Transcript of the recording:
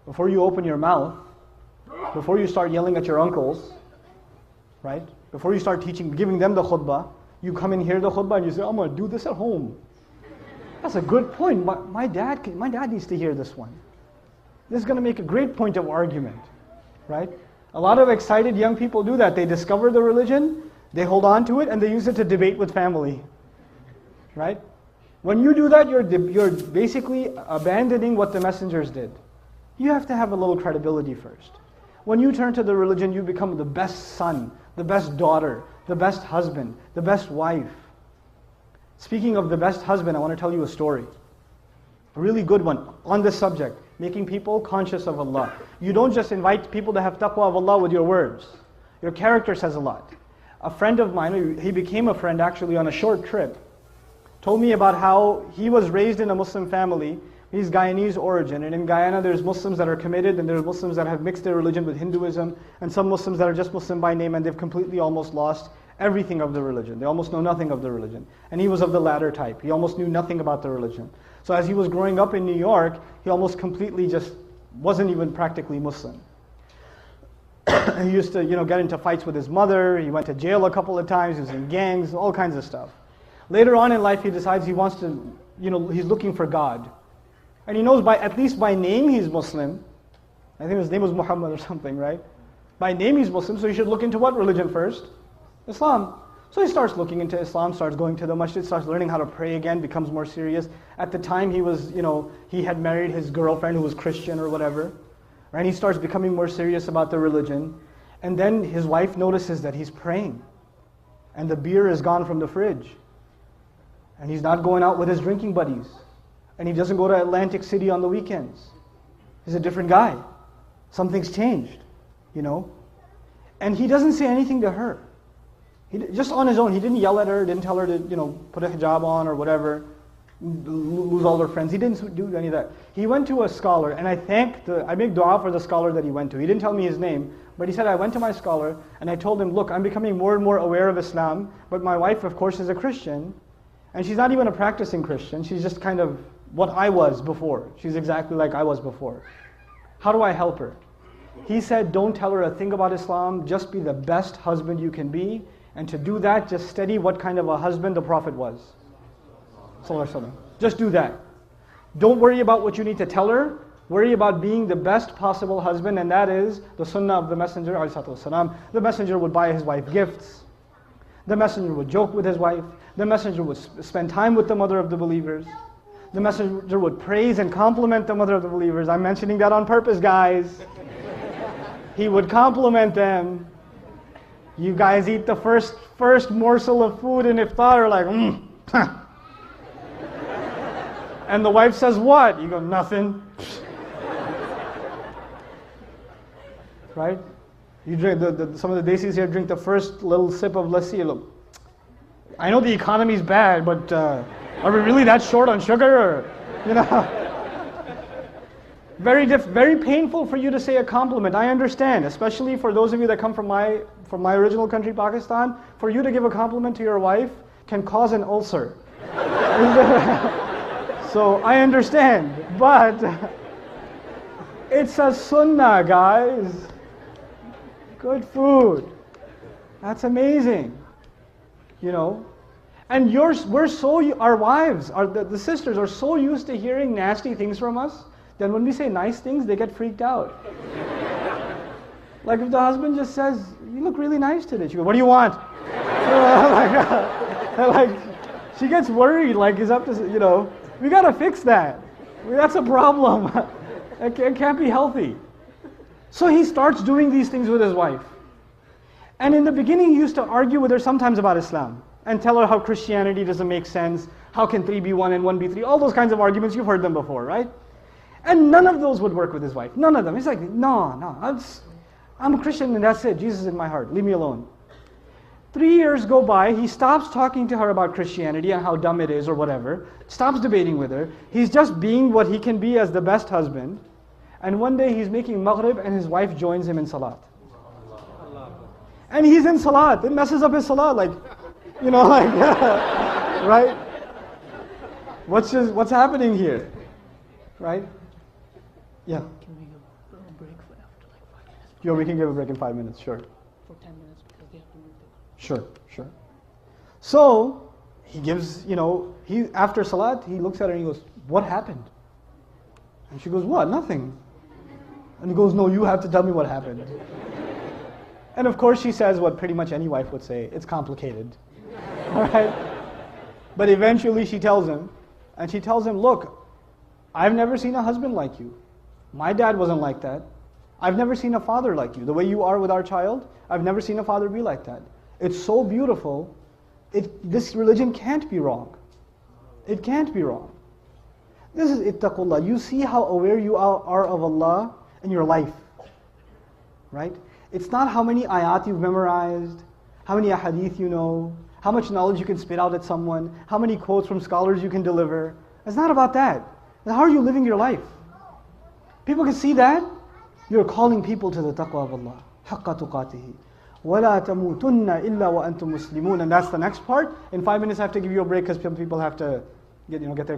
before you open your mouth, before you start yelling at your uncles, right? Before you start teaching, giving them the khutbah, you come and hear the khutbah and you say, I'm going to do this at home. That's a good point. My dad needs to hear this one. This is going to make a great point of argument, right? A lot of excited young people do that. They discover the religion, they hold on to it, and they use it to debate with family, right? When you do that, you're basically abandoning what the messengers did. You have to have a little credibility first. When you turn to the religion, you become the best son, the best daughter, the best husband, the best wife. Speaking of the best husband, I want to tell you a story. A really good one on this subject, making people conscious of Allah. You don't just invite people to have taqwa of Allah with your words. Your character says a lot. A friend of mine, he became a friend actually on a short trip, told me about how he was raised in a Muslim family. He's Guyanese origin, and in Guyana there's Muslims that are committed, and there's Muslims that have mixed their religion with Hinduism, and some Muslims that are just Muslim by name, and they've completely almost lost everything of the religion. They almost know nothing of the religion. And he was of the latter type. He almost knew nothing about the religion. So as he was growing up in New York, he almost completely just wasn't even practically Muslim. He used to, get into fights with his mother. He went to jail a couple of times. He was in gangs, all kinds of stuff. Later on in life, he decides he wants to, he's looking for God. And he knows at least by name he's Muslim. I think his name was Muhammad or something, right? By name he's Muslim, so he should look into what religion first? Islam. So he starts looking into Islam, starts going to the masjid, starts learning how to pray again, becomes more serious. At the time he was, he had married his girlfriend who was Christian or whatever. Right? He starts becoming more serious about the religion. And then his wife notices that he's praying. And the beer is gone from the fridge. And he's not going out with his drinking buddies. And he doesn't go to Atlantic City on the weekends. He's a different guy. Something's changed, And he doesn't say anything to her. Just on his own, he didn't yell at her, didn't tell her to, put a hijab on or whatever, lose all her friends. He didn't do any of that. He went to a scholar, and I make dua for the scholar that he went to. He didn't tell me his name, but he said, I went to my scholar, and I told him, look, I'm becoming more and more aware of Islam, but my wife, of course, is a Christian, and she's not even a practicing Christian. She's just kind of what I was before. She's exactly like I was before. How do I help her? He said, don't tell her a thing about Islam, just be the best husband you can be. And to do that, just study what kind of a husband the Prophet was. Just do that. Don't worry about what you need to tell her. Worry about being the best possible husband, and that is the sunnah of the Messenger. The Messenger would buy his wife gifts. The Messenger would joke with his wife. The Messenger would spend time with the mother of the believers. The Messenger would praise and compliment the mother of the believers. I'm mentioning that on purpose, guys. He would compliment them. You guys eat the first morsel of food in iftar, like, And the wife says, what? You go, nothing. Right? You drink, some of the Desis here drink the first little sip of lassi. Look, I know the economy's bad, but are we really that short on sugar? Very painful for you to say a compliment. I understand, especially for those of you that come from my original country, Pakistan. For you to give a compliment to your wife can cause an ulcer. So I understand, but it's a sunnah, guys. Good food. That's amazing. And our wives, the sisters are so used to hearing nasty things from us. Then when we say nice things, they get freaked out. Like if the husband just says, you look really nice today. She goes, what do you want? She gets worried, he's up to, we got to fix that. That's a problem. It can't be healthy. So he starts doing these things with his wife. And in the beginning, he used to argue with her sometimes about Islam and tell her how Christianity doesn't make sense. How can 3 be 1 and 1 be 3? All those kinds of arguments, you've heard them before, right? And none of those would work with his wife. None of them. He's like, no, I'm a Christian and that's it. Jesus is in my heart. Leave me alone. 3 years go by. He stops talking to her about Christianity and how dumb it is or whatever. Stops debating with her. He's just being what he can be as the best husband. And one day he's making maghrib and his wife joins him in salat. And he's in salat. It messes up his salat. Right? What's happening here? Right? Yeah. Yo, we can give a break in 5 minutes, sure. For 10 minutes because they have to move the car. Sure, sure. So, he gives, after Salat, he looks at her and he goes, what happened? And she goes, what? Nothing. And he goes, no, you have to tell me what happened. And of course she says what pretty much any wife would say, it's complicated. All right? But eventually she tells him, and she tells him, look, I've never seen a husband like you. My dad wasn't like that. I've never seen a father like you. The way you are with our child, I've never seen a father be like that. It's so beautiful. This religion can't be wrong. It can't be wrong. This is ittaqullah. You see how aware you are of Allah in your life. Right? It's not how many ayat you've memorized, how many ahadith you know, how much knowledge you can spit out at someone, how many quotes from scholars you can deliver. It's not about that. How are you living your life? People can see that. You're calling people to the taqwa of Allah. حَقَّ تُقَاتِهِ وَلَا تَمُوتُنَّ إِلَّا وَأَنْتُمْ مُسْلِمُونَ. And that's the next part. In 5 minutes I have to give you a break because some people have to get their